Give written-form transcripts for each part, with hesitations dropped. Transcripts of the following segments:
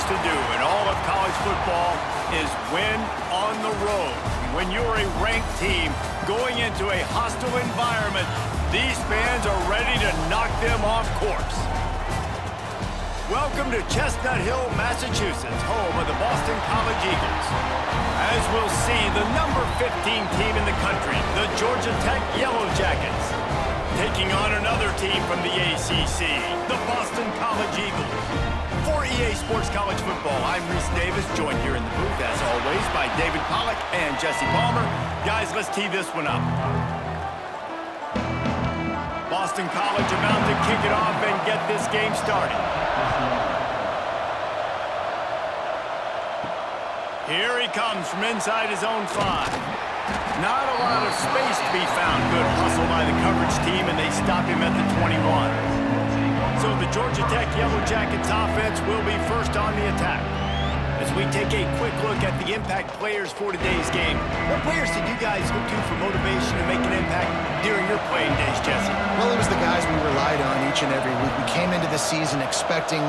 to do in all of college football is win on the road. When you're a ranked team going into a hostile environment, these fans are ready to knock them off course. Welcome to Chestnut Hill, Massachusetts, home of the Boston College Eagles. As we'll see, the number 15 team in the country, the Georgia Tech Yellow Jackets, taking on another team from the ACC, the Boston College Eagles. For EA Sports College Football, I'm Reese Davis, joined here in the booth, as always, by David Pollack and Jesse Palmer. Guys, let's tee this one up. Boston College about to kick it off and get this game started. Here he comes from inside his own 5. Not a lot of space to be found. Good hustle by the coverage team, and they stop him at the 21. So the Georgia Tech Yellow Jackets offense will be first on the attack. As we take a quick look at the impact players for today's game, what players did you guys look to for motivation to make an impact during your playing days, Jesse? Well, it was the guys we relied on each and every week. We came into the season expecting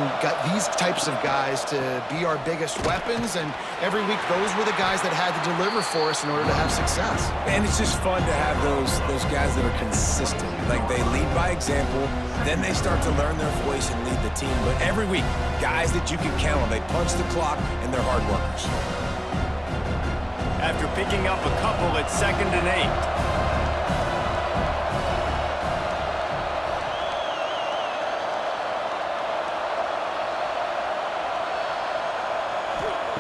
these types of guys to be our biggest weapons, and every week those were the guys that had to deliver for us in order to have success. And it's just fun to have those guys that are consistent. Like, they lead by example, then they start to learn their voice and lead the team. But every week, guys that you can count on, they punch the clock, and they're hard workers. After picking up a couple at 2nd and 8.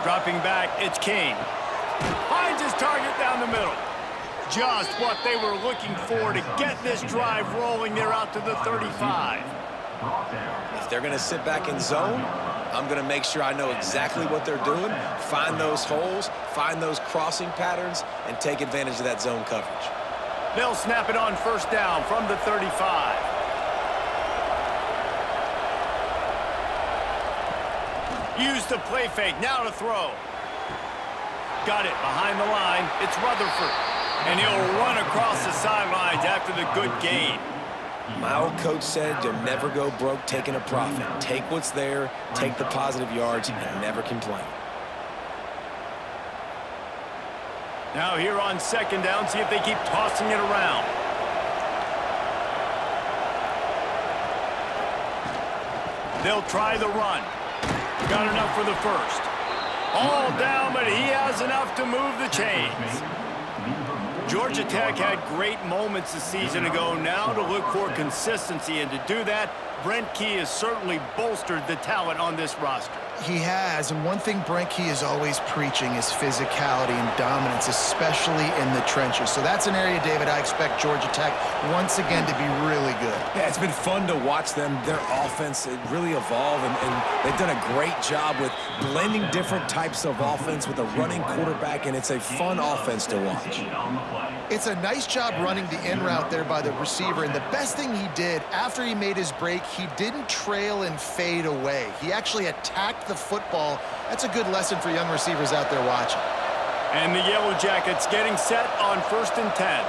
Dropping back, it's Kane. Finds his target down the middle. Just what they were looking for to get this drive rolling. They're out to the 35. If they're going to sit back in zone, I'm going to make sure I know exactly what they're doing, find those holes, find those crossing patterns, and take advantage of that zone coverage. They'll snap it on first down from the 35. Use the play fake, now to throw. Got it behind the line, it's Rutherford. And he'll run across the sidelines after the good gain. My old coach said you'll never go broke taking a profit. Take what's there, take the positive yards, and never complain. Now here on 2nd down, see if they keep tossing it around. They'll try the run. Got enough for the first. All down, but he has enough to move the chains. Georgia Tech had great moments a season ago. Now to look for consistency, and to do that, Brent Key has certainly bolstered the talent on this roster. He has, and one thing Brent Key is always preaching is physicality and dominance, especially in the trenches. So that's an area, David, I expect Georgia Tech once again to be really good. Yeah, it's been fun to watch their offense really evolve, and they've done a great job with blending different types of offense with a running quarterback, and it's a fun offense to watch. It's a nice job running the in route there by the receiver, and the best thing he did after he made his break, he didn't trail and fade away. He actually attacked the football. That's a good lesson for young receivers out there watching. And the Yellow Jackets getting set on 1st and 10.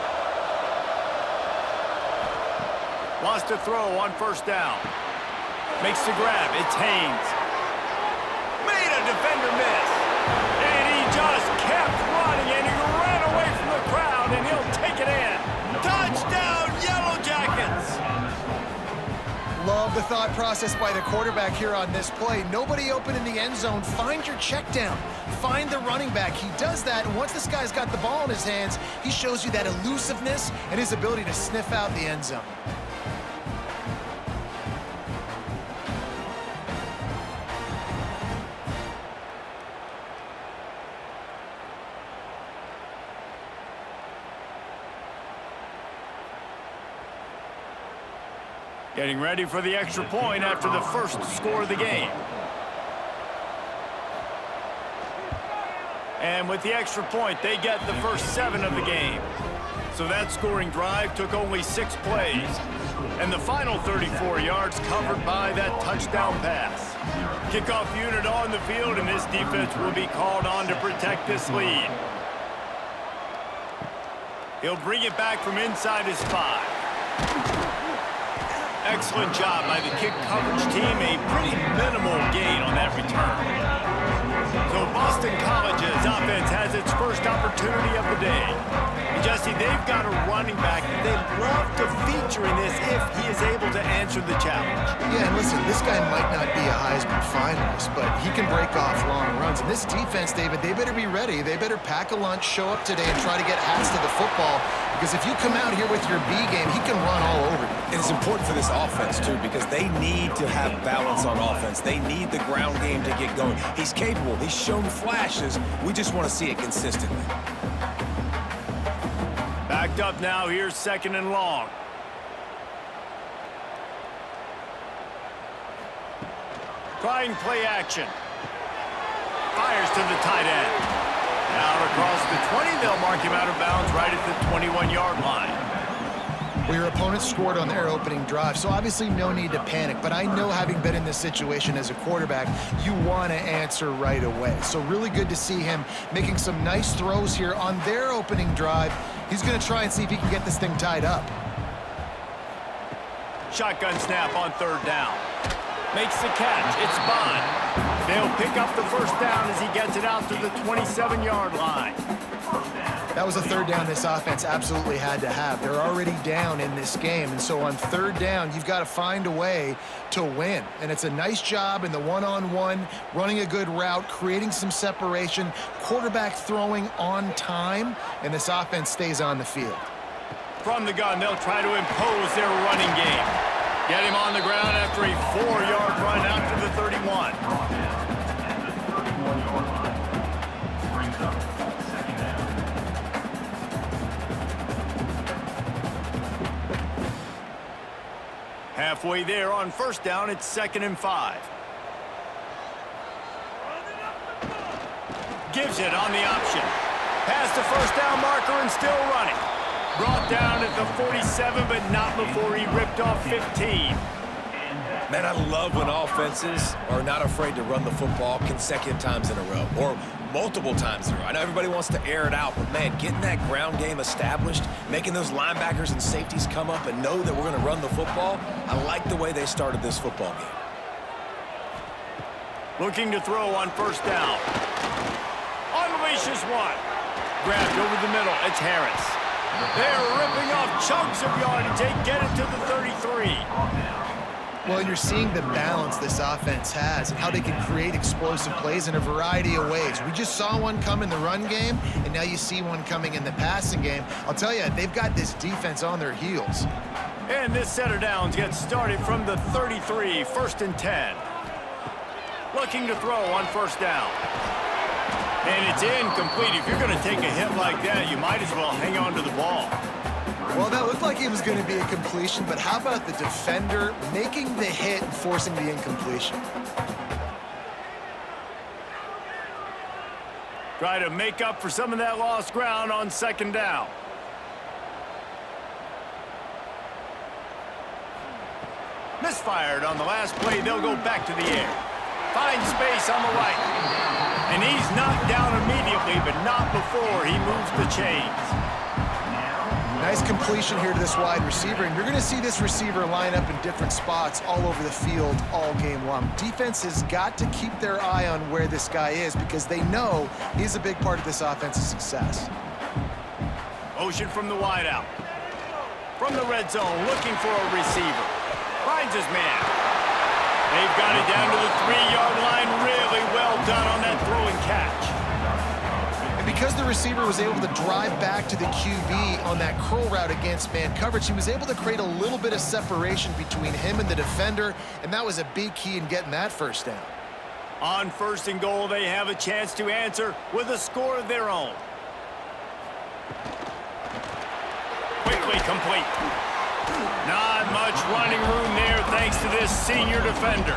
Wants to throw on first down. Makes the grab. It's Haynes. Made a defender miss. And he just kept running, and he ran away from the crowd, and he'll take it in. Touchdown, Yellow Jackets! Love the thought process by the quarterback here on this play. Nobody open in the end zone. Find your check down. Find the running back. He does that, and once this guy's got the ball in his hands, he shows you that elusiveness and his ability to sniff out the end zone. Getting ready for the extra point after the first score of the game. And with the extra point, they get the first 7 of the game. So that scoring drive took only 6 plays. And the final 34 yards covered by that touchdown pass. Kickoff unit on the field, and this defense will be called on to protect this lead. He'll bring it back from inside his 5. Excellent job by the kick coverage team. A pretty minimal gain on that return. day. And Jesse, they've got a running back they love to feature in this if he is able to answer the challenge. Yeah, and listen, this guy might not be a Heisman finalist, but he can break off long runs. And this defense, David, they better be ready. They better pack a lunch, show up today, and try to get hats to the football. Because if you come out here with your B game, he can run all over you. And it's important for this offense, too, because they need to have balance on offense. They need the ground game to get going. He's capable. He's shown flashes. We just want to see it consistently. Backed up now. Here's 2nd and long. Trying play action. Fires to the tight end. Out across the 20, they'll mark him out of bounds right at the 21-yard line. Well, your opponent scored on their opening drive, so obviously no need to panic. But I know, having been in this situation as a quarterback, you want to answer right away. So really good to see him making some nice throws here on their opening drive. He's going to try and see if he can get this thing tied up. Shotgun snap on 3rd down. Makes the catch. It's Bond. They'll pick up the 1st down as he gets it out to the 27-yard line. That was a 3rd down this offense absolutely had to have. They're already down in this game, and so on 3rd down, you've got to find a way to win. And it's a nice job in the one-on-one, running a good route, creating some separation, quarterback throwing on time, and this offense stays on the field. From the gun, they'll try to impose their running game. Get him on the ground after a 4-yard run out to the 31. Halfway there on 1st down, it's 2nd and 5. Gives it on the option. Past the 1st down marker and still running. Brought down at the 47, but not before he ripped off 15. Man, I love when offenses are not afraid to run the football consecutive times in a row or multiple times in a row. I know everybody wants to air it out, but, man, getting that ground game established, making those linebackers and safeties come up and know that we're going to run the football, I like the way they started this football game. Looking to throw on 1st down. Unleashes one. Grabbed over the middle. It's Harris. They're ripping off chunks of yardage. They get it to the 33. Well, you're seeing the balance this offense has and how they can create explosive plays in a variety of ways. We just saw one come in the run game, and now you see one coming in the passing game. I'll tell you, they've got this defense on their heels. And this set of downs gets started from the 33, 1st and 10. Looking to throw on 1st down. And it's incomplete. If you're going to take a hit like that, you might as well hang on to the ball. Well, that looked like it was going to be a completion, but how about the defender making the hit and forcing the incompletion? Try to make up for some of that lost ground on 2nd down. Misfired on the last play. They'll go back to the air. Finds space on the right. And he's knocked down immediately, but not before he moves the chains. Nice completion here to this wide receiver, and you're going to see this receiver line up in different spots all over the field all game long. Defense has got to keep their eye on where this guy is because they know he's a big part of this offense's success. Motion from the wideout. From the red zone, looking for a receiver. Finds his man. They've got it down to the 3-yard line. Really well done on that throw and catch. And because the receiver was able to drive back to the QB on that curl route against man coverage, he was able to create a little bit of separation between him and the defender, and that was a big key in getting that 1st down. On 1st and goal, they have a chance to answer with a score of their own. Quickly complete. Not much running room there thanks to this senior defender.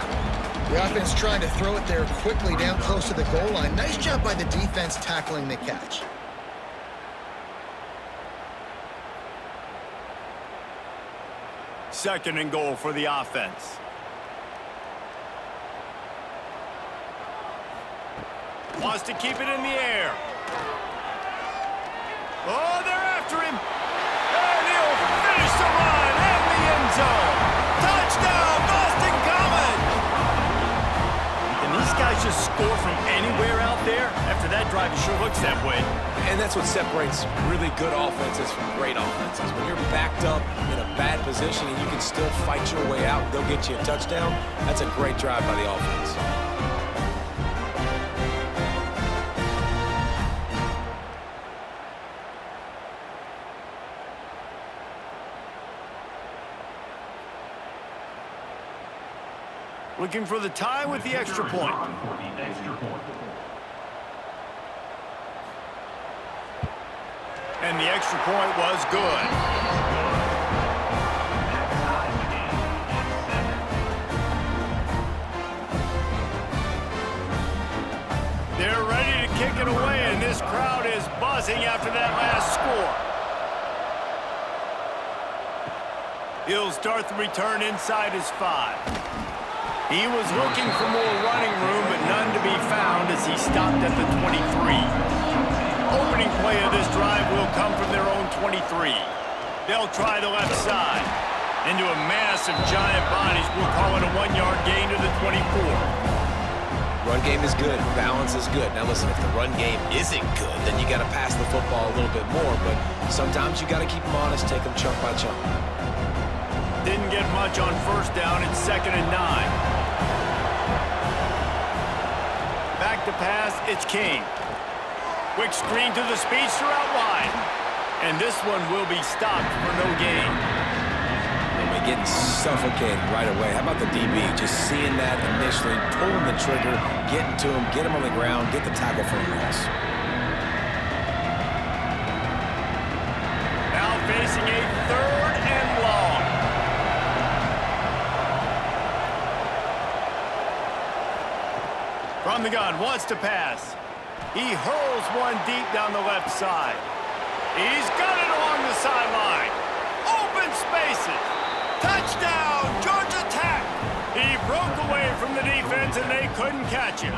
The offense trying to throw it there quickly down close to the goal line. Nice job by the defense tackling the catch. Second and goal for the offense. Wants to keep it in the air. Oh, they're after him. And he'll finish the run in the end zone. Touchdown, Boston College. Can these guys just score from anywhere out there? After that drive, it sure looks that way. And that's what separates really good offenses from great offenses. When you're backed up in a bad position and you can still fight your way out and go get you a touchdown, that's a great drive by the offense. Looking for the tie with the extra point. And the extra point was good. They're ready to kick it away, and this crowd is buzzing after that last score. He'll start the return inside his 5. He was looking for more running room, but none to be found as he stopped at the 23. Opening play of this drive will come from their own 23. They'll try the left side. Into a mass of giant bodies, we'll call it a 1-yard gain to the 24. Run game is good. Balance is good. Now listen, if the run game isn't good, then you got to pass the football a little bit more. But sometimes you got to keep them honest, take them chunk by chunk. Didn't get much on first down. It's 2nd and 9. Back to pass, it's King. Quick screen to the speedster out wide. And this one will be stopped for no gain. And we're getting suffocated right away. How about the DB? Just seeing that initially, pulling the trigger, getting to him, get him on the ground, get the tackle for a loss. Now facing a 3rd and long. From the gun, wants to pass. He hurls one deep down the left side. He's got it along the sideline. Open spaces. Touchdown, Georgia Tech. He broke away from the defense and they couldn't catch him.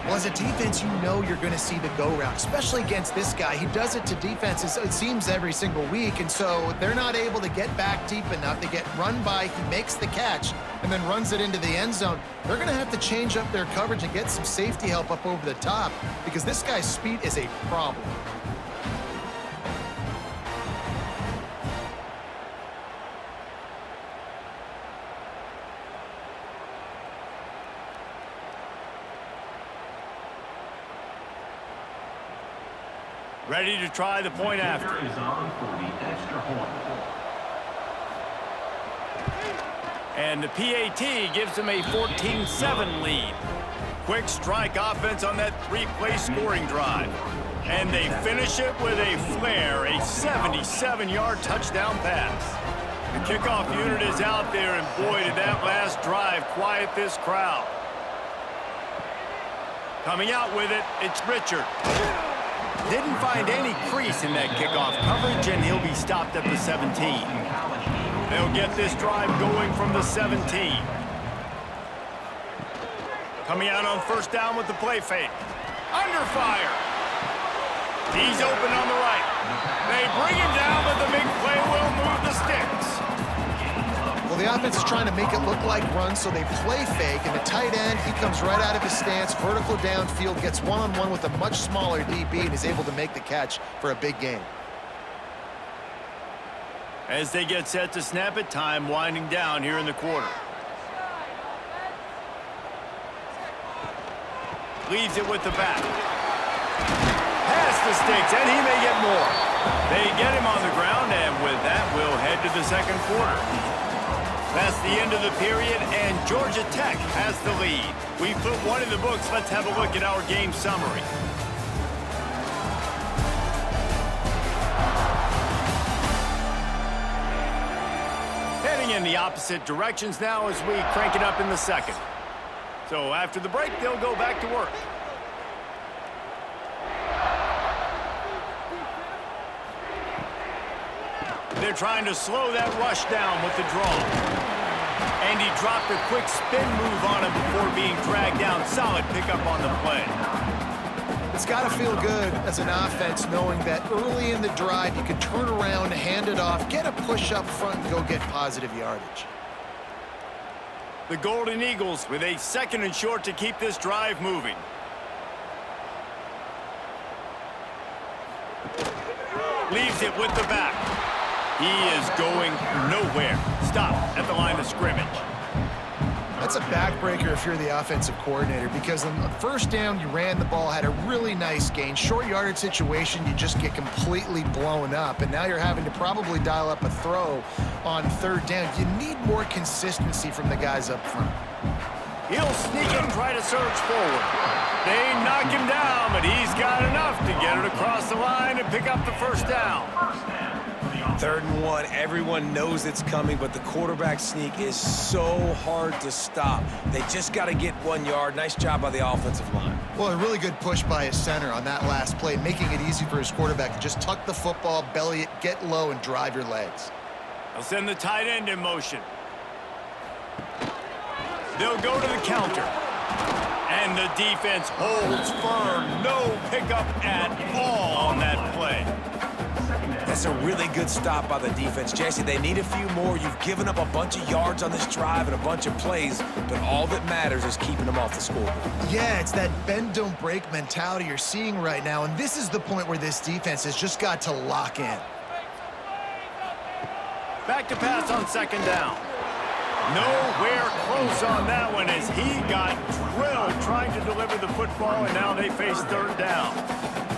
Well, as a defense, you know you're going to see the go route, especially against this guy. He does it to defenses, it seems, every single week, and so they're not able to get back deep enough. They get run by, he makes the catch, and then runs it into the end zone. They're going to have to change up their coverage and get some safety help up over the top because this guy's speed is a problem. Ready to try the point after. And the PAT gives them a 14-7 lead. Quick strike offense on that 3-play scoring drive. And they finish it with a flare, a 77-yard touchdown pass. The kickoff unit is out there, and boy, did that last drive quiet this crowd. Coming out with it, it's Richard. Didn't find any crease in that kickoff coverage, and he'll be stopped at the 17. They'll get this drive going from the 17. Coming out on first down with the play fake. Under fire. He's open on the right. They bring him down, but the big play will move the sticks. Well, the offense is trying to make it look like runs, so they play fake, and the tight end, he comes right out of his stance, vertical downfield, gets one-on-one with a much smaller DB, and is able to make the catch for a big gain. As they get set to snap it, time winding down here in the quarter. Leaves it with the back. Past the sticks, and he may get more. They get him on the ground, and with that, we'll head to the second quarter. That's the end of the period, and Georgia Tech has the lead. We put one in the books. Let's have a look at our game summary. Heading in the opposite directions now as we crank it up in the second. So after the break, they'll go back to work. They're trying to slow that rush down with the draw. And he dropped a quick spin move on him before being dragged down. Solid pickup on the play. It's got to feel good as an offense knowing that early in the drive you can turn around, hand it off, get a push up front, and go get positive yardage. The Golden Eagles with a 2nd and short to keep this drive moving. Leaves it with the back. He is going nowhere. Stop at the line of scrimmage. That's a backbreaker if you're the offensive coordinator, because on the first down, you ran the ball, had a really nice gain. Short yardage situation, you just get completely blown up, and now you're having to probably dial up a throw on third down. You need more consistency from the guys up front. He'll sneak and try to surge forward. They knock him down, but he's got enough to get it across the line and pick up the first down. 3rd and 1, everyone knows it's coming, but the quarterback sneak is so hard to stop. They just got to get 1 yard. Nice job by the offensive line. Well, a really good push by his center on that last play, making it easy for his quarterback to just tuck the football, belly it, get low, and drive your legs. They'll send the tight end in motion. They'll go to the counter. And the defense holds firm. No pickup at all on that play. That's a really good stop by the defense. Jesse, they need a few more. You've given up a bunch of yards on this drive and a bunch of plays, but all that matters is keeping them off the scoreboard. Yeah, it's that bend, don't break mentality you're seeing right now, and this is the point where this defense has just got to lock in. Back to pass on 2nd down. Nowhere close on that one as he got drilled trying to deliver the football, and now they face 3rd down.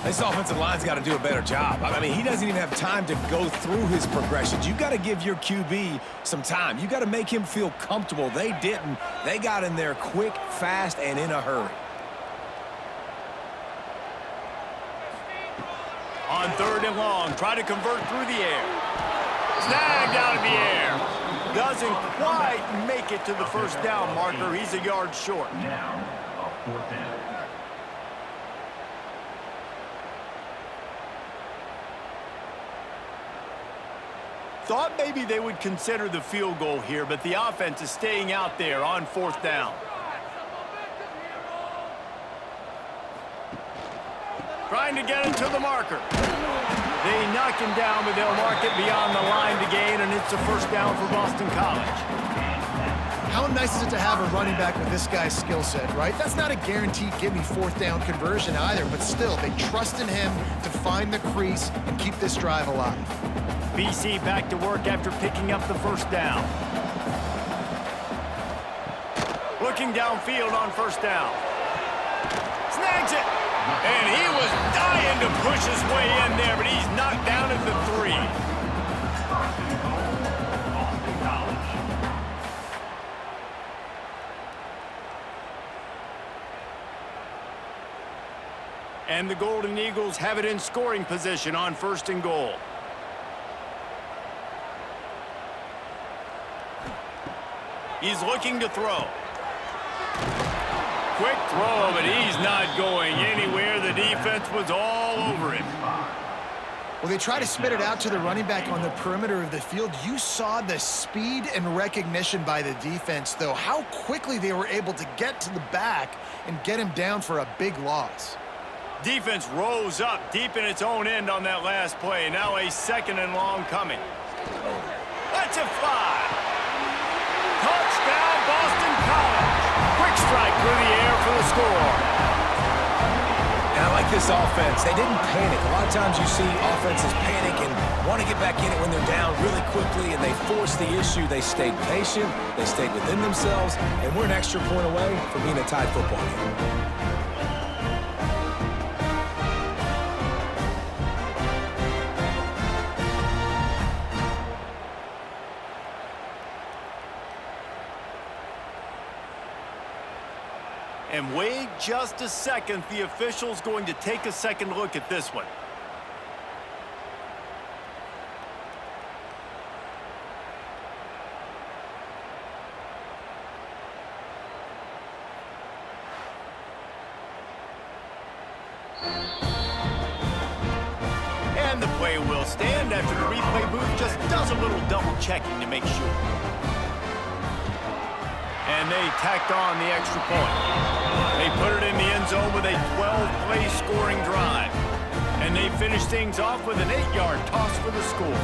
This offensive line's got to do a better job. I mean, he doesn't even have time to go through his progressions. You got to give your QB some time. You got to make him feel comfortable. They didn't. They got in there quick, fast, and in a hurry. On 3rd and long, try to convert through the air. Snagged out of the air. Doesn't quite make it to the first down marker. He's a yard short. Thought maybe they would consider the field goal here, but the offense is staying out there on 4th down. Trying to get it to the marker. They knock him down, but they'll mark it beyond the line to gain, and it's a first down for Boston College. How nice is it to have a running back with this guy's skill set, right? That's not a guaranteed give-me 4th down conversion either, but still, they trust in him to find the crease and keep this drive alive. BC back to work after picking up the first down. Looking downfield on 1st down. Snags it! And he was dying to push his way in there, but he's knocked down at the 3. And the Golden Eagles have it in scoring position on 1st and goal. He's looking to throw. Quick throw, but he's not going anywhere. The defense was all over him. Well, they try to spit it out to the running back on the perimeter of the field. You saw the speed and recognition by the defense, though, how quickly they were able to get to the back and get him down for a big loss. Defense rose up deep in its own end on that last play. Now a 2nd and long coming. That's a fly. Touchdown, Boston College. Quick strike through the air for the score. And I like this offense. They didn't panic. A lot of times you see offenses panic and want to get back in it when they're down really quickly, and they forced the issue. They stayed patient. They stayed within themselves, and we're an extra point away from being a tied football game. And wait just a second. The official's going to take a second look at this one. And the play will stand after the replay booth just does a little double checking to make sure. And they tacked on the extra point. They put it in the end zone with a 12-play scoring drive. And they finish things off with an 8-yard toss for the score.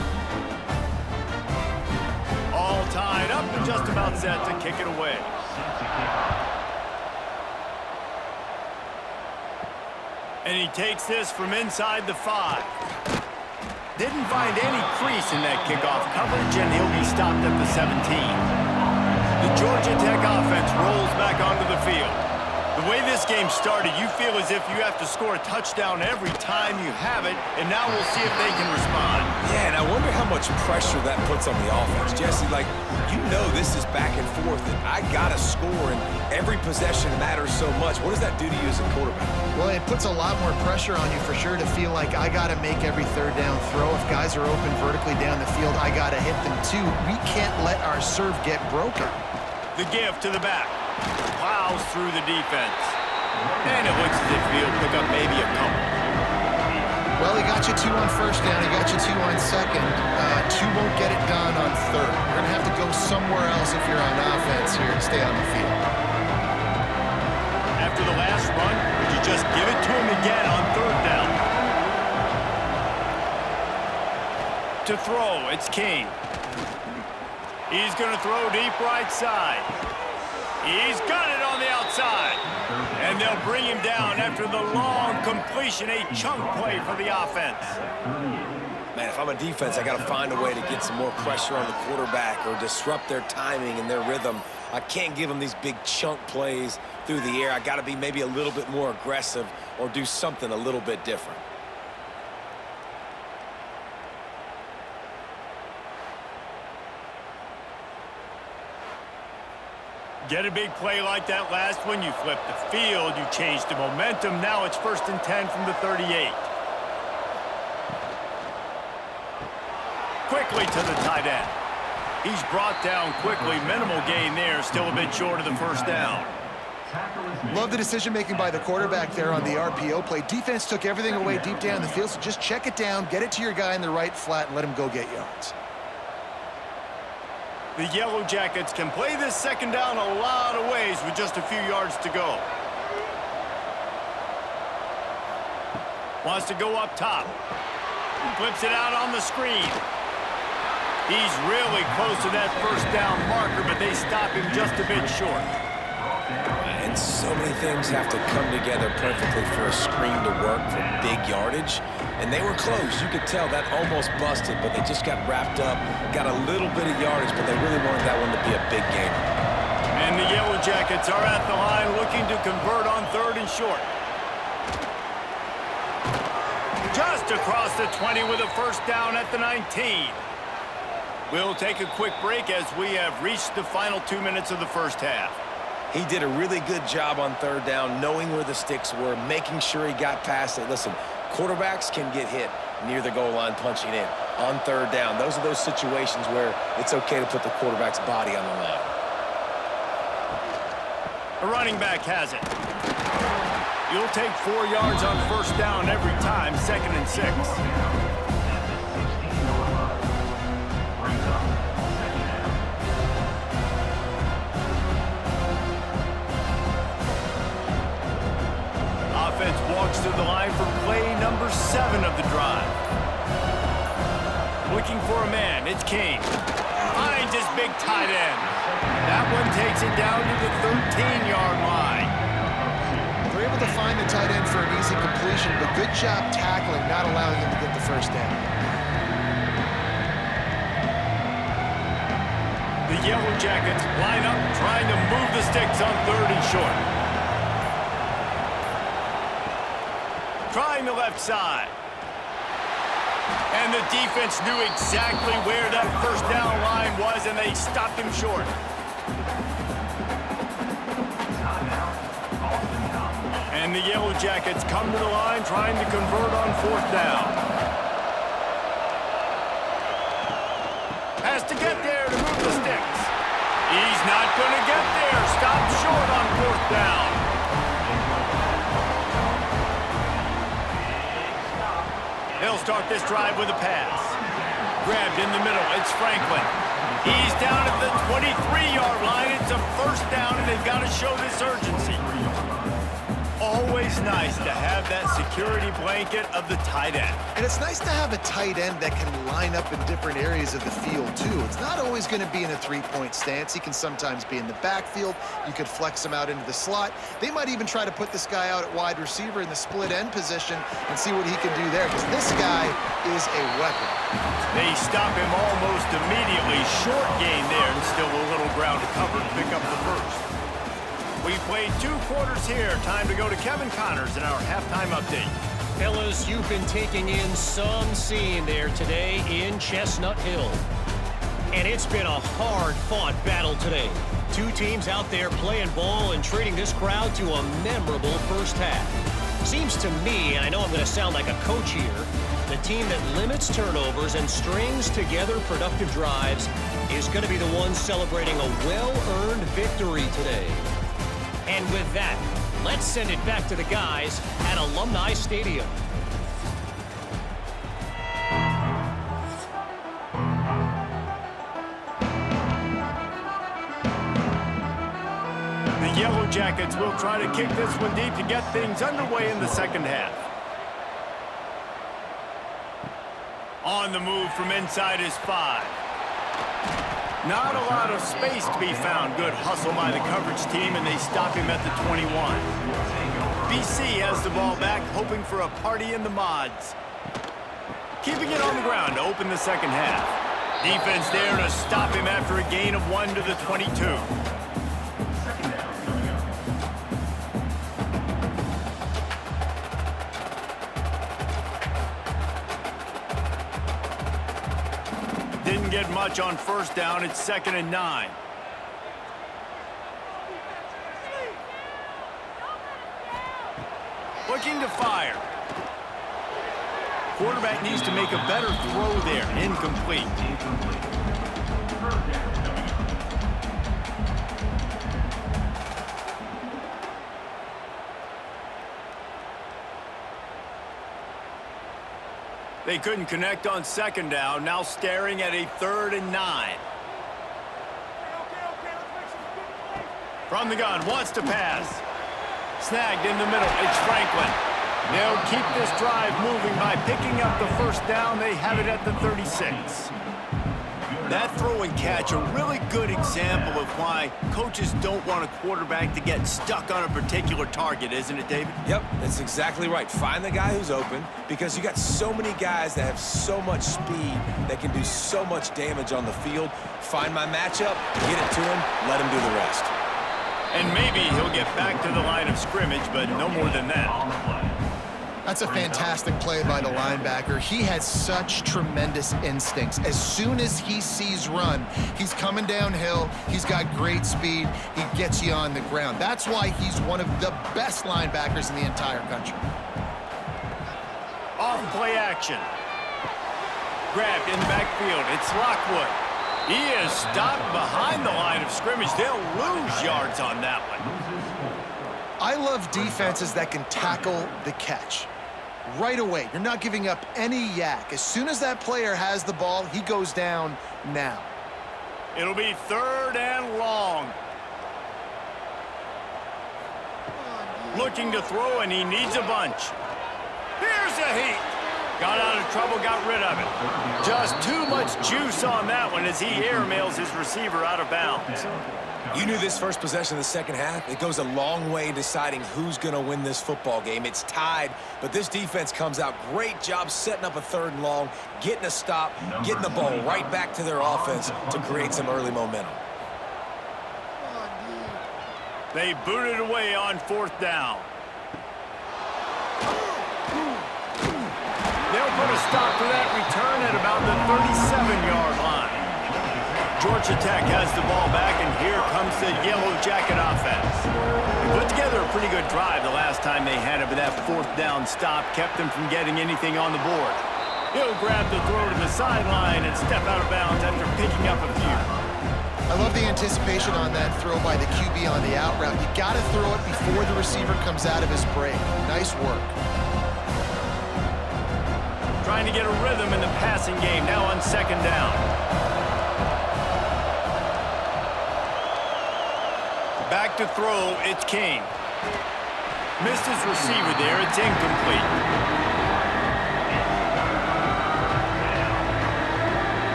All tied up and just about set to kick it away. And he takes this from inside the 5. didn't find any crease in that kickoff coverage, and he'll be stopped at the 17. The Georgia Tech offense rolls back onto the field. The way this game started, you feel as if you have to score a touchdown every time you have it, and now we'll see if they can respond. Yeah, and I wonder how much pressure that puts on the offense. Jesse, like, you know this is back and forth, and I got to score, and every possession matters so much. What does that do to you as a quarterback? Well, it puts a lot more pressure on you for sure to feel like I got to make every third down throw. If guys are open vertically down the field, I got to hit them too. We can't let our serve get broken. The give to the back. Plows through the defense. And it looks as if he'll pick up maybe a couple. Well, he got you 2 on first down. He got you 2 on second. 2 won't get it done on third. You're going to have to go somewhere else if you're on offense here and stay on the field. After the last run, would you just give it to him again on third down? To throw, it's King. He's going to throw deep right side. He's got it on the outside. And they'll bring him down after the long completion, a chunk play for the offense. Man, if I'm a defense, I got to find a way to get some more pressure on the quarterback or disrupt their timing and their rhythm. I can't give them these big chunk plays through the air. I got to be maybe a little bit more aggressive or do something a little bit different. Get a big play like that last one, you flip the field, you change the momentum. Now it's 1st and 10 from the 38. Quickly to the tight end. He's brought down quickly. Minimal gain there, still a bit short of the first down. Love the decision-making by the quarterback there on the RPO play. Defense took everything away deep down the field, so just check it down, get it to your guy in the right flat, and let him go get yards. The Yellow Jackets can play this second down a lot of ways with just a few yards to go. Wants to go up top. Flips it out on the screen. He's really close to that first down marker, but they stop him just a bit short. And so many things have to come together perfectly for a screen to work for big yardage. And they were close. You could tell that almost busted, but they just got wrapped up, got a little bit of yardage, but they really wanted that one to be a big game. And the Yellow Jackets are at the line looking to convert on 3rd and short. Just across the 20 with a first down at the 19. We'll take a quick break as we have reached the final 2 minutes of the first half. He did a really good job on 3rd down, knowing where the sticks were, making sure he got past it. Listen, quarterbacks can get hit near the goal line punching in on 3rd down. Those are those situations where it's okay to put the quarterback's body on the line. The running back has it. You'll take 4 yards on first down every time, 2nd and 6. Offense walks to the line for play number 7 of the drive. Looking for a man, it's King. Finds his big tight end. That one takes it down to the 13-yard line. They're able to find the tight end for an easy completion, but good job tackling, not allowing him to get the first down. The Yellow Jackets line up, trying to move the sticks on 3rd and short. Trying the left side. And the defense knew exactly where that first down line was, and they stopped him short. And the Yellow Jackets come to the line trying to convert on 4th down. Has to get there to move the sticks. He's not going to get there. Stopped short on 4th down. They'll start this drive with a pass. Grabbed in the middle. It's Franklin. He's down at the 23-yard line. It's a first down, and they've got to show this urgency. All always nice to have that security blanket of the tight end. And it's nice to have a tight end that can line up in different areas of the field, too. It's not always going to be in a three-point stance. He can sometimes be in the backfield. You could flex him out into the slot. They might even try to put this guy out at wide receiver in the split end position and see what he can do there, because this guy is a weapon. They stop him almost immediately. Short gain there, and still a little ground to cover to pick up the first. We played 2 quarters here. Time to go to Kevin Connors in our halftime update. Fellas, you've been taking in some scene there today in Chestnut Hill. And it's been a hard-fought battle today. 2 teams out there playing ball and treating this crowd to a memorable first half. Seems to me, and I know I'm going to sound like a coach here, the team that limits turnovers and strings together productive drives is going to be the one celebrating a well-earned victory today. And with that, let's send it back to the guys at Alumni Stadium. The Yellow Jackets will try to kick this one deep to get things underway in the second half. On the move from inside his 5. Not a lot of space to be found. Good hustle by the coverage team, and they stop him at the 21. BC has the ball back, hoping for a party in the mods. Keeping it on the ground to open the second half. Defense there to stop him after a gain of 1 to the 22. Didn't get much on first down. It's 2nd and 9. Looking to fire. Quarterback needs to make a better throw there. Incomplete. They couldn't connect on 2nd down. Now staring at a 3rd and 9. From the gun, wants to pass. Snagged in the middle. It's Franklin. They'll keep this drive moving by picking up the first down. They have it at the 36. That throw and catch, a really good example of why coaches don't want a quarterback to get stuck on a particular target, isn't it, David? Yep, that's exactly right. Find the guy who's open, because you got so many guys that have so much speed that can do so much damage on the field. Find my matchup, get it to him, let him do the rest. And maybe he'll get back to the line of scrimmage, but no more than that. That's a fantastic play by the linebacker. He has such tremendous instincts. As soon as he sees run, he's coming downhill. He's got great speed. He gets you on the ground. That's why he's one of the best linebackers in the entire country. Off play action. Grabbed in the backfield. It's Lockwood. He is stopped behind the line of scrimmage. They'll lose yards on that one. I love defenses that can tackle the catch. Right away, you're not giving up any yak. As soon as that player has the ball, he goes down now. It'll be 3rd and long. Looking to throw, and he needs a bunch. Here's a heat. Got out of trouble, got rid of it. Just too much juice on that one as he airmails his receiver out of bounds. You knew this first possession of the second half. It goes a long way in deciding who's going to win this football game. It's tied, but this defense comes out. Great job setting up a 3rd and long, getting a stop, getting the ball right back to their offense to create some early momentum. They booted away on 4th down. They'll put a stop to that return at about the 37-yard line. Georgia Tech has the ball back, and here comes the Yellow Jacket offense. They put together a pretty good drive the last time they had it, but that 4th down stop kept them from getting anything on the board. He'll grab the throw to the sideline and step out of bounds after picking up a few. I love the anticipation on that throw by the QB on the out route. You got to throw it before the receiver comes out of his break. Nice work. Trying to get a rhythm in the passing game now on 2nd down. Back to throw, it's King. Missed his receiver there. It's incomplete.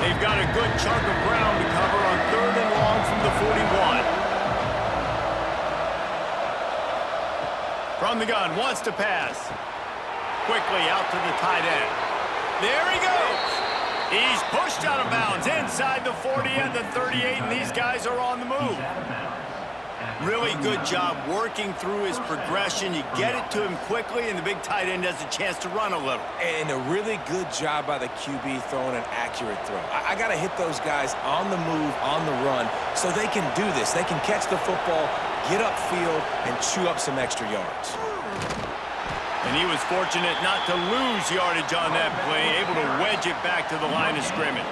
They've got a good chunk of ground to cover on 3rd and long from the 41. From the gun, wants to pass. Quickly out to the tight end. There he goes. He's pushed out of bounds inside the 40 and the 38, and these guys are on the move. Really good job working through his progression. You get it to him quickly, and the big tight end has a chance to run a little. And a really good job by the QB throwing an accurate throw. I got to hit those guys on the move, on the run, so they can do this. They can catch the football, get upfield, and chew up some extra yards. And he was fortunate not to lose yardage on that play, able to wedge it back to the line of scrimmage.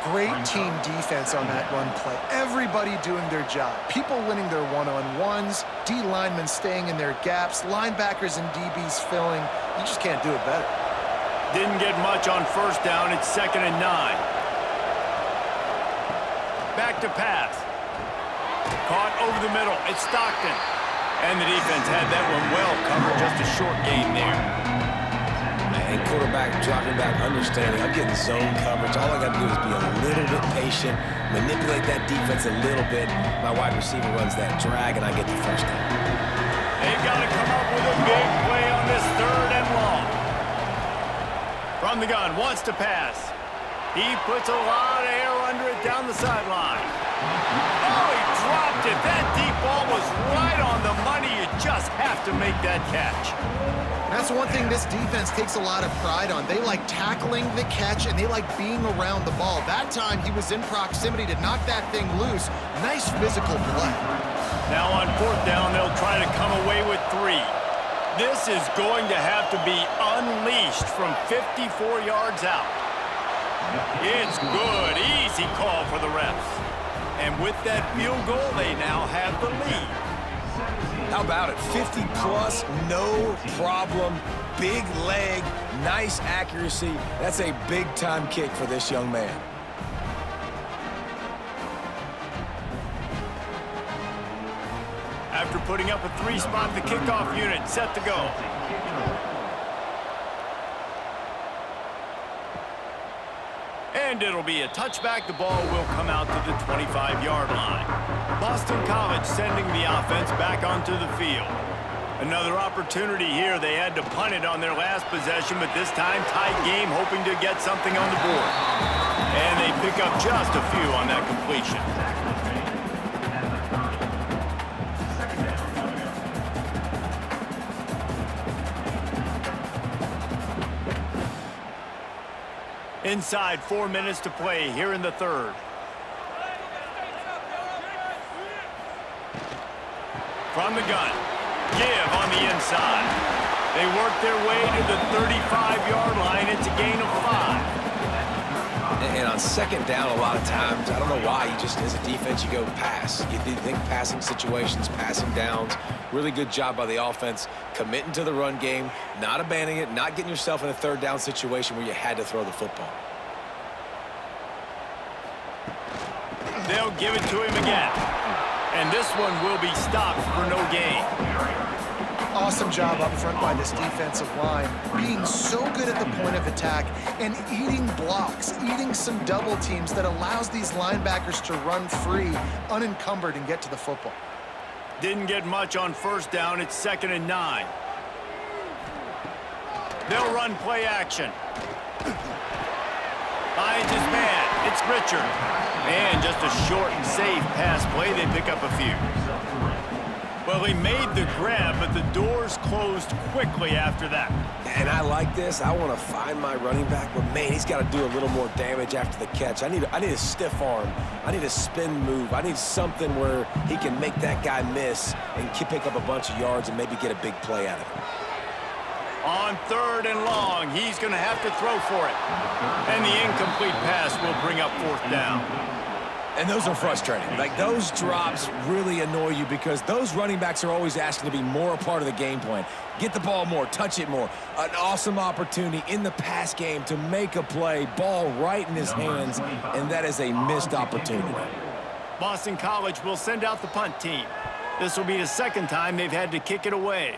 Great team defense on that run play. Everybody doing their job. People winning their one-on-ones, D linemen staying in their gaps, linebackers and DBs filling. You just can't do it better. Didn't get much on 1st down. It's 2nd and 9. Back to pass. Caught over the middle. It's Stockton. And the defense had that one well covered. Just a short gain there. And quarterback dropping back, understanding I'm getting zone coverage. All I got to do is be a little bit patient, manipulate that defense a little bit. My wide receiver runs that drag, and I get the 1st down. They've got to come up with a big play on this 3rd and long. From the gun, wants to pass. He puts a lot of air under it down the sideline. Oh, he dropped it. That deep ball was right on the money. You just have to make that catch. That's one thing this defense takes a lot of pride on. They like tackling the catch, and they like being around the ball. That time, he was in proximity to knock that thing loose. Nice physical play. Now on 4th down, they'll try to come away with 3. This is going to have to be unleashed from 54 yards out. It's good. Easy call for the refs. And with that field goal, they now have the lead. How about it? 50-plus, no problem. Big leg, nice accuracy. That's a big-time kick for this young man. After putting up a 3-spot, the kickoff unit set to go. And it'll be a touchback. The ball will come out to the 25-yard line. Boston College sending the offense back onto the field. Another opportunity here. They had to punt it on their last possession, but this time tight game, hoping to get something on the board. And they pick up just a few on that completion. Inside 4 minutes to play here in the 3rd. From the gun. Give on the inside. They work their way to the 35-yard line. It's a gain of 5. And on 2nd down, a lot of times, I don't know why, you just, as a defense, you go pass. You think passing situations, passing downs. Really good job by the offense, committing to the run game, not abandoning it, not getting yourself in a 3rd down situation where you had to throw the football. They'll give it to him again. And this one will be stopped for no gain. Awesome job up front by this defensive line, being so good at the point of attack and eating blocks, eating some double teams that allows these linebackers to run free, unencumbered, and get to the football. Didn't get much on 1st down. It's 2nd and 9. They'll run play action. Finds his man. It's Richard. And just a short and safe pass play. They pick up a few. Well, he made the grab, but the doors closed quickly after that. And I like this. I want to find my running back, but man, he's got to do a little more damage after the catch. I need a stiff arm. I need a spin move. I need something where he can make that guy miss and pick up a bunch of yards and maybe get a big play out of it. On 3rd and long, he's going to have to throw for it. And the incomplete pass will bring up 4th down. And those are frustrating. Like, those drops really annoy you because those running backs are always asking to be more a part of the game plan. Get the ball more, touch it more. An awesome opportunity in the pass game to make a play, ball right in his hands, and that is a missed opportunity. Boston College will send out the punt team. This will be the second time they've had to kick it away.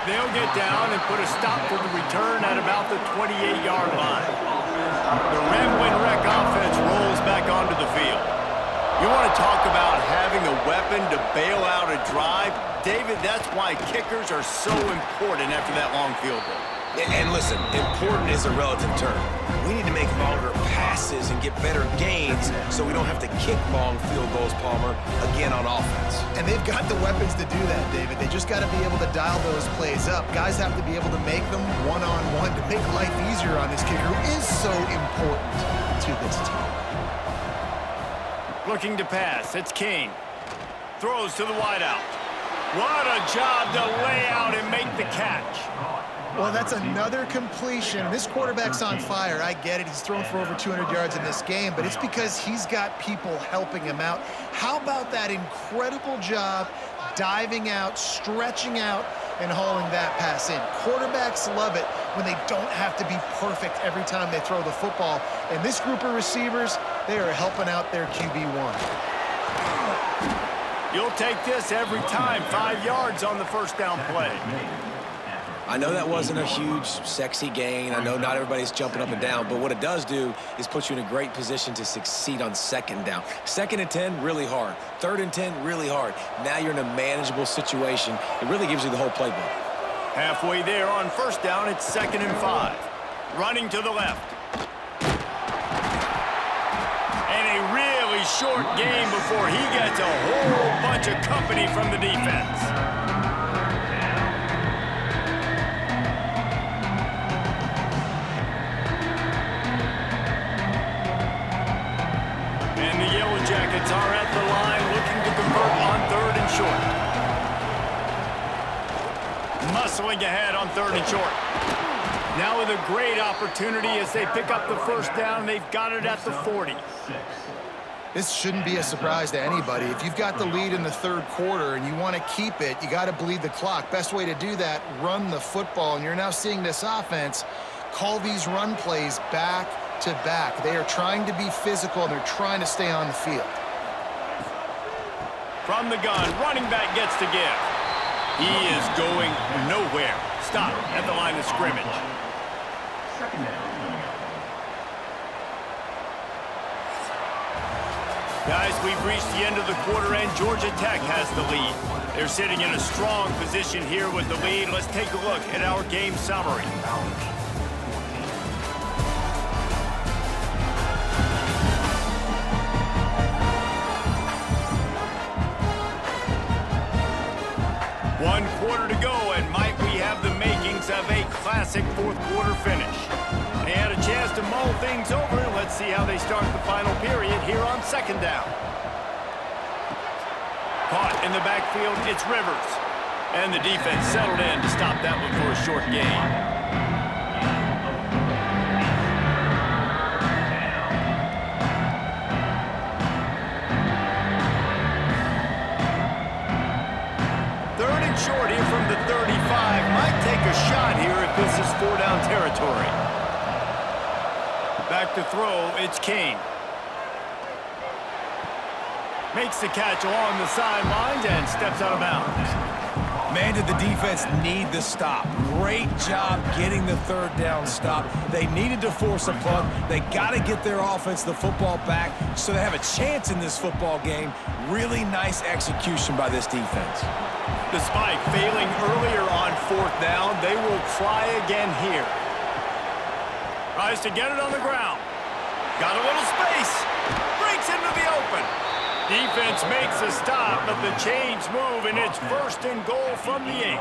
They'll get down and put a stop to the return at about the 28-yard line. The Ramblin' Wreck offense rolls back onto the field. You want to talk about having a weapon to bail out a drive? David, that's why kickers are so important after that long field goal. And listen, important is a relative term. We need to make longer passes and get better gains so we don't have to kick long field goals, Palmer, again on offense. And they've got the weapons to do that, David. They just got to be able to dial those plays up. Guys have to be able to make them one-on-one to make life easier on this kicker who is so important to this team. Looking to pass, it's King. Throws to the wideout. What a job to lay out and make the catch. Well, that's another completion. This quarterback's on fire. I get it. He's thrown for over 200 yards in this game, but it's because he's got people helping him out. How about that incredible job diving out, stretching out, and hauling that pass in? Quarterbacks love it when they don't have to be perfect every time they throw the football. And this group of receivers, they are helping out their QB1. You'll take this every time. 5 yards on the first down play. I know that wasn't a huge, sexy gain. I know not everybody's jumping up and down, but what it does do is put you in a great position to succeed on second down. 2nd and 10, really hard. 3rd and 10, really hard. Now you're in a manageable situation. It really gives you the whole playbook. Halfway there on first down, it's 2nd and 5. Running to the left. And a really short game before he gets a whole bunch of company from the defense. Jackets are at the line looking to convert on 3rd and short. Muscling ahead on 3rd and short. Now with a great opportunity as they pick up the first down. They've got it at the 40. This shouldn't be a surprise to anybody. If you've got the lead in the 3rd quarter and you want to keep it, you got to bleed the clock. Best way to do that, run the football. And you're now seeing this offense call these run plays back to back. They are trying to be physical, and they're trying to stay on the field. From the gun, running back gets to give. He is going nowhere. Stop at the line of scrimmage. Guys, we've reached the end of the quarter, and Georgia Tech has the lead. They're sitting in a strong position here with the lead. Let's take a look at our game summary. One quarter to go, and might we have the makings of a classic 4th quarter finish. They had a chance to mull things over, and let's see how they start the final period here on 2nd down. Caught in the backfield, it's Rivers. And the defense settled in to stop that one for a short gain. Short here from the 35. Might take a shot here if this is 4-down territory. Back to throw, it's King. Makes the catch along the sidelines and steps out of bounds. Man, did the defense need the stop. Great job getting the 3rd down stop. They needed to force a punt. They got to get their offense the football back so they have a chance in this football game. Really nice execution by this defense. Despite failing earlier on 4th down, they will try again here. Tries to get it on the ground. Got a little space. Breaks into the open. Defense makes a stop, but the chains move, and it's 1st and goal from the 8.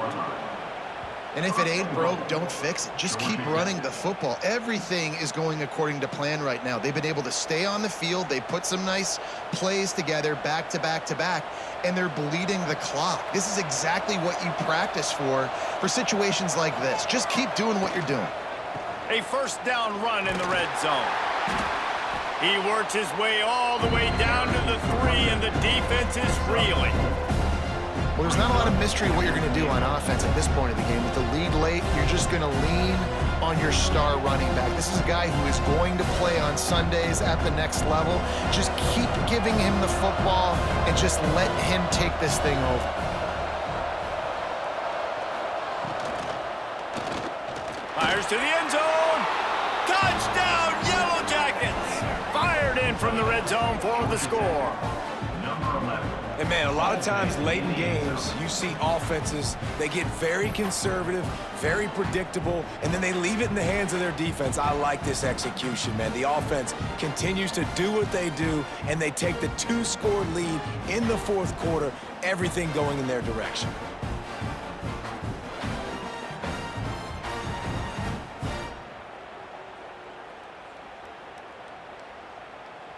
And if it ain't broke, don't fix it. Just keep running the football. Everything is going according to plan right now. They've been able to stay on the field. They put some nice plays together back to back to back, and they're bleeding the clock. This is exactly what you practice for situations like this. Just keep doing what you're doing. A 1st down run in the red zone. He works his way all the way down to the 3, and the defense is reeling. Well, there's not a lot of mystery what you're going to do on offense at this point of the game. With the lead late, you're just going to lean on your star running back. This is a guy who is going to play on Sundays at the next level. Just keep giving him the football and just let him take this thing over. Fires to the end zone. Touchdown, Yellow Jackets! Fired in from the red zone for the score. And man, a lot of times late in games, you see offenses, they get very conservative, very predictable, and then they leave it in the hands of their defense. I like this execution, man. The offense continues to do what they do, and they take the 2-score lead in the fourth quarter, everything going in their direction.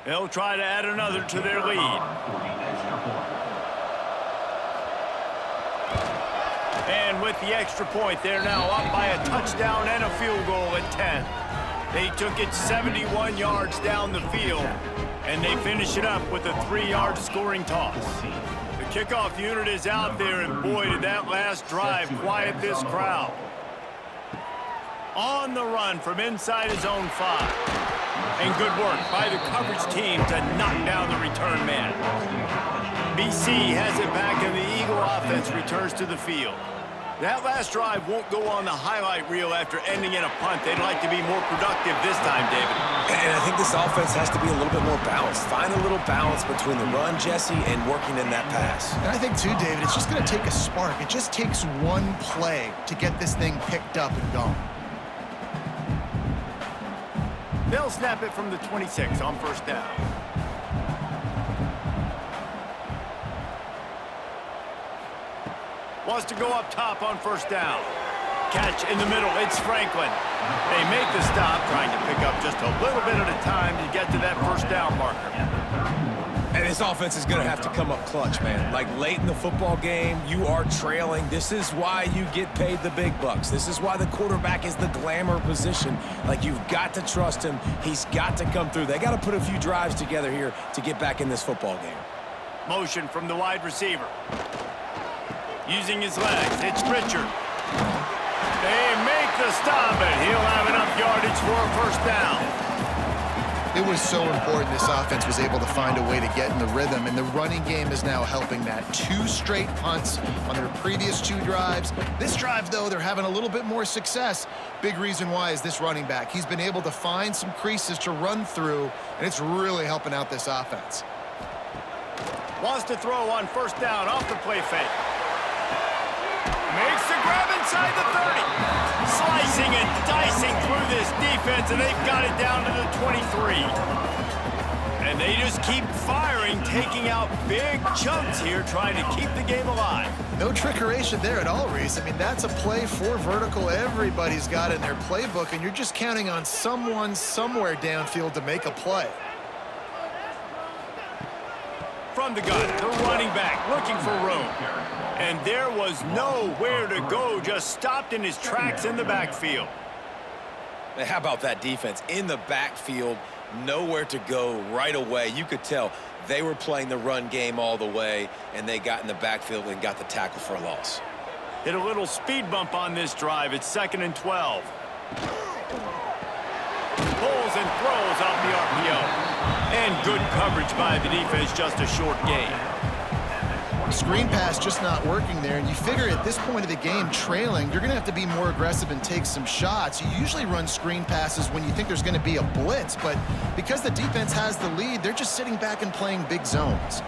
They'll try to add another to their lead. And with the extra point, they're now up by a touchdown and a field goal at 10. They took it 71 yards down the field, and they finish it up with a 3-yard scoring toss. The kickoff unit is out there, and boy, did that last drive quiet this crowd. On the run from inside his own 5. And good work by the coverage team to knock down the return man. BC has it back, and the Eagle offense returns to the field. That last drive won't go on the highlight reel after ending in a punt. They'd like to be more productive this time, David. And I think this offense has to be a little bit more balanced. Find a little balance between the run, Jesse, and working in that pass. And I think, too, David, it's just going to take a spark. It just takes one play to get this thing picked up and going. They'll snap it from the 26 on first down. Wants to go up top on first down. Catch in the middle. It's Franklin. They make the stop, trying to pick up just a little bit at a time to get to that first down marker. And this offense is going to have to come up clutch, man. Like late in the football game, you are trailing. This is why you get paid the big bucks. This is why the quarterback is the glamour position. Like, you've got to trust him. He's got to come through. They got to put a few drives together here to get back in this football game. Motion from the wide receiver. Using his legs, it's Pritchard. They make the stop, and he'll have enough yardage for a first down. It was so important this offense was able to find a way to get in the rhythm, and the running game is now helping that. 2 straight punts on their previous 2 drives. This drive, though, they're having a little bit more success. Big reason why is this running back. He's been able to find some creases to run through, and it's really helping out this offense. Wants to throw on first down off the play fake. Makes the grab inside the 30. Slicing and dicing through this defense, and they've got it down to the 23. And they just keep firing, taking out big chunks here, trying to keep the game alive. No trickeration there at all, Reese. I mean, that's a play for vertical everybody's got in their playbook, and you're just counting on someone somewhere downfield to make a play. From the gun, the running back looking for room. And there was nowhere to go, just stopped in his tracks in the backfield. How about that defense? In the backfield, nowhere to go right away. You could tell they were playing the run game all the way, and they got in the backfield and got the tackle for a loss. Hit a little speed bump on this drive. It's 2nd and 12. Pulls and throws off the RPO. And good coverage by the defense, just a short gain. Screen pass just not working there, and you figure at this point of the game, trailing, you're going to have to be more aggressive and take some shots. You usually run screen passes when you think there's going to be a blitz, but because the defense has the lead, they're just sitting back and playing big zones.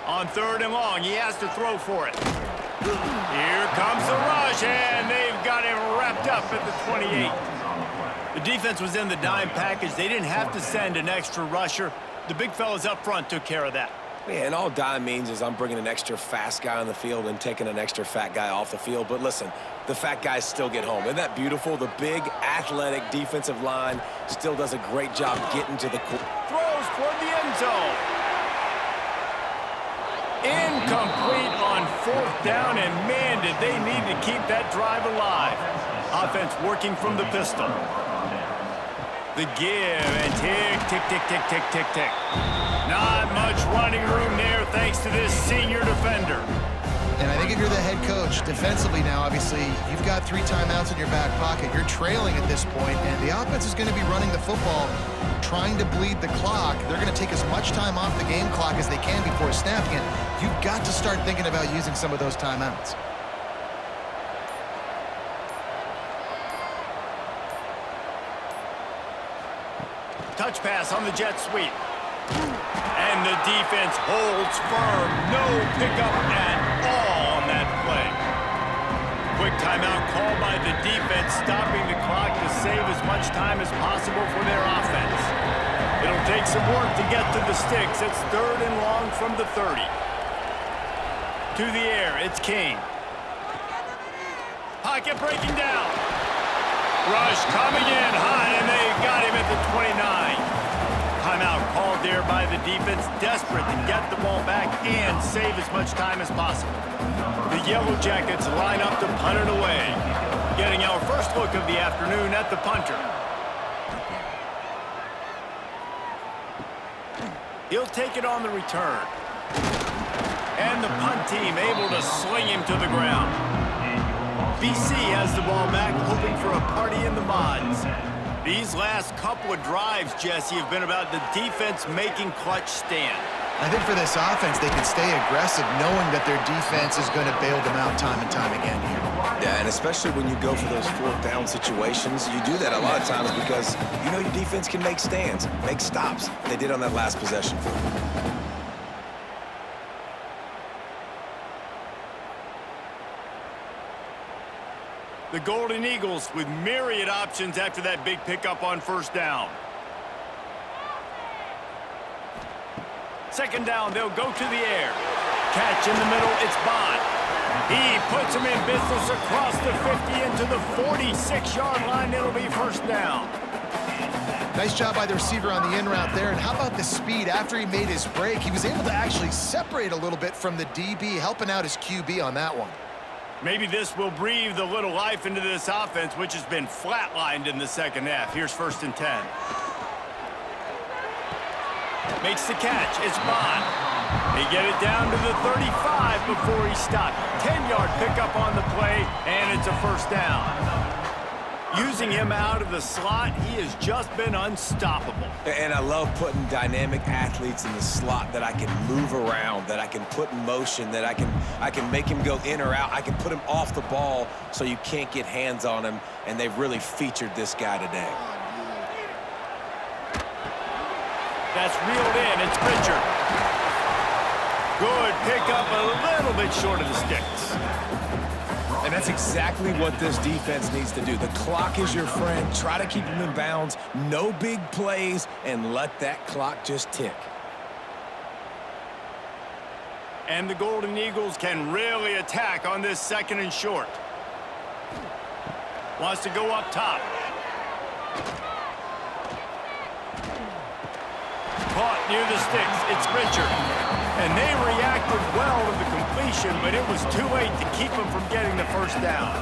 On 3rd and long, he has to throw for it. Here comes the rush, and they've got him wrapped up at the 28. The defense was in the dime package. They didn't have to send an extra rusher. The big fellas up front took care of that. Yeah, and all dime means is I'm bringing an extra fast guy on the field and taking an extra fat guy off the field. But listen, the fat guys still get home. Isn't that beautiful? The big, athletic defensive line still does a great job getting to the court. Throws toward the end zone. Incomplete on 4th down, and man, did they need to keep that drive alive. Offense working from the pistol. The give, and tick, tick, tick, tick, tick, tick, tick. Not much running room there thanks to this senior defender. And I think if you're the head coach, defensively now, obviously, you've got 3 timeouts in your back pocket. You're trailing at this point, and the offense is going to be running the football, trying to bleed the clock. They're going to take as much time off the game clock as they can before snapping it. You've got to start thinking about using some of those timeouts. Touch pass on the jet sweep. And the defense holds firm. No pickup at all on that play. Quick timeout called by the defense, stopping the clock to save as much time as possible for their offense. It'll take some work to get to the sticks. It's 3rd and long from the 30. To the air, it's King. Pocket breaking down. Rush coming in hot, and they got him at the 29. Timeout called there by the defense, desperate to get the ball back and save as much time as possible. The Yellow Jackets line up to punt it away. Getting our first look of the afternoon at the punter. He'll take it on the return. And the punt team able to sling him to the ground. BC has the ball back, hoping for a party in the mods. These last couple of drives, Jesse, have been about the defense making clutch stand. I think for this offense, they can stay aggressive knowing that their defense is going to bail them out time and time again here. Yeah, and especially when you go for those 4th down situations, you do that a lot of times because you know your defense can make stands, make stops. They did on that last possession. The Golden Eagles with myriad options after that big pickup on 1st down. 2nd down, they'll go to the air. Catch in the middle, it's Bond. He puts him in business across the 50 into the 46-yard line. It'll be 1st down. Nice job by the receiver on the in route there. And how about the speed after he made his break? He was able to actually separate a little bit from the DB, helping out his QB on that one. Maybe this will breathe a little life into this offense, which has been flatlined in the 2nd half. Here's 1st and 10. Makes the catch. It's Bond. They get it down to the 35 before he stopped. 10-yard pickup on the play, and it's a 1st down. Using him out of the slot, he has just been unstoppable. And I love putting dynamic athletes in the slot that I can move around, that I can put in motion, that I can make him go in or out. I can put him off the ball so you can't get hands on him, and they've really featured this guy today. That's reeled in. It's Pritchard. Good pickup, a little bit short of the sticks. And that's exactly what this defense needs to do. The clock is your friend. Try to keep them in bounds. No big plays, and let that clock just tick. And the Golden Eagles can really attack on this 2nd and short. Wants to go up top. Caught near the sticks. It's Pritchard. And they reacted well to the completion, but it was too late to keep them from getting the 1st down.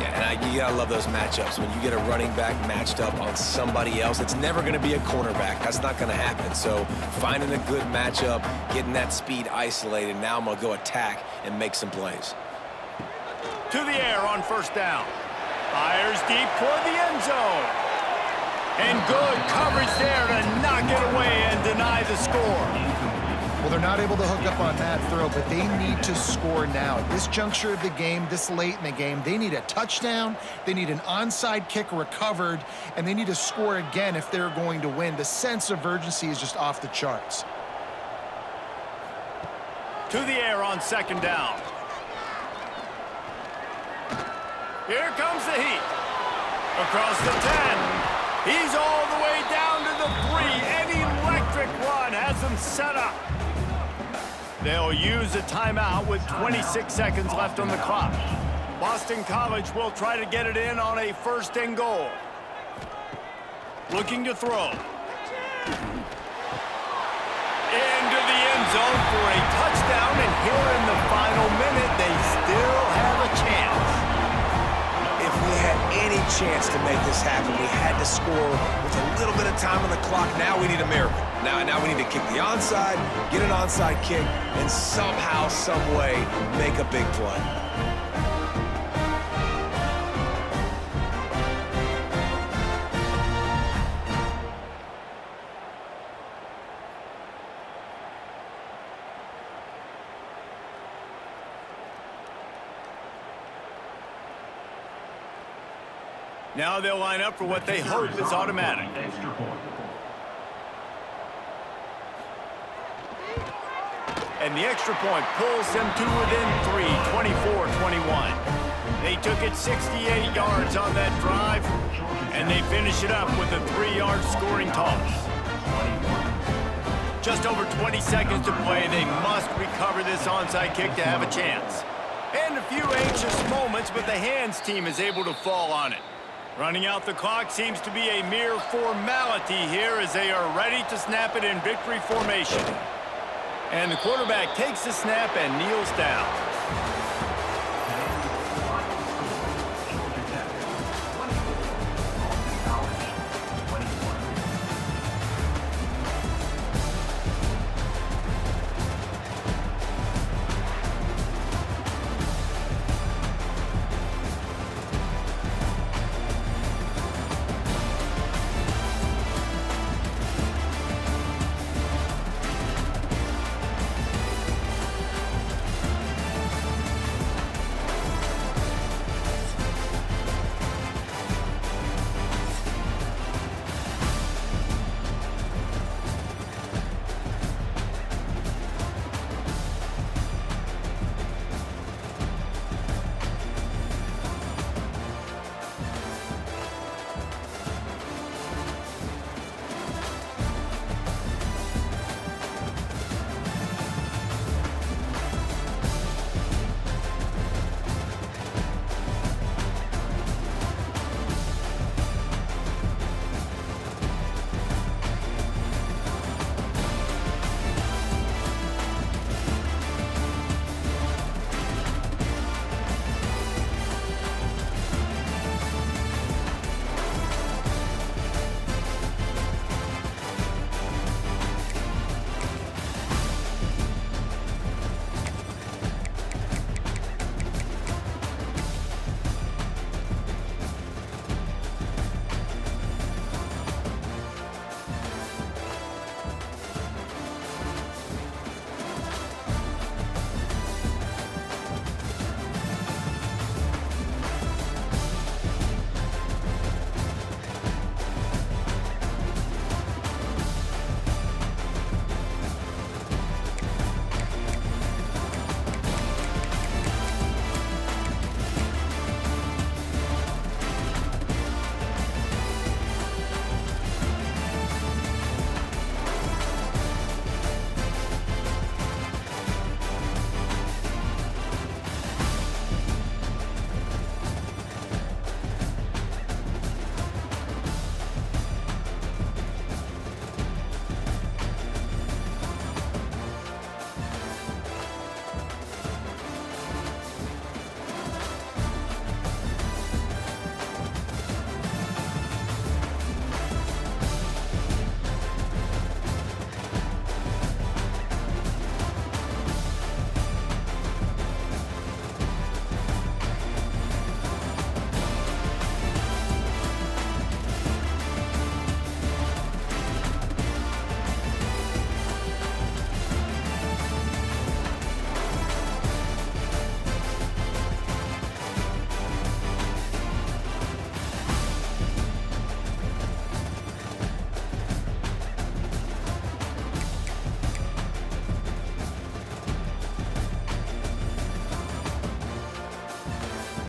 Yeah, and you gotta love those matchups. When you get a running back matched up on somebody else, it's never gonna be a cornerback. That's not gonna happen. So finding a good matchup, getting that speed isolated, now I'm gonna go attack and make some plays. To the air on 1st down. Fires deep toward the end zone. And good coverage there to knock it away and deny the score. Well, they're not able to hook up on that throw, but they need to score now. At this juncture of the game, this late in the game, they need a touchdown, they need an onside kick recovered, and they need to score again if they're going to win. The sense of urgency is just off the charts. To the air on 2nd down. Here comes the heat. Across the 10. He's all the way down to the 3. An electric run has him set up. They'll use a timeout with 26 seconds left on the clock. Boston College will try to get it in on a 1st and goal. Looking to throw. Into the end zone for a touchdown, and here in the final minute, they still have a chance. If we had any chance to make this happen, we had to score with a little bit of time on the clock. Now we need a miracle. Now we need to kick the onside, get an onside kick, and somehow, some way, make a big play. Now they'll line up for what they hope is automatic. And the extra point pulls them to within 3, 24-21. They took it 68 yards on that drive, and they finish it up with a 3-yard scoring toss. Just over 20 seconds to play. They must recover this onside kick to have a chance. And a few anxious moments, but the hands team is able to fall on it. Running out the clock seems to be a mere formality here as they are ready to snap it in victory formation. And the quarterback takes the snap and kneels down.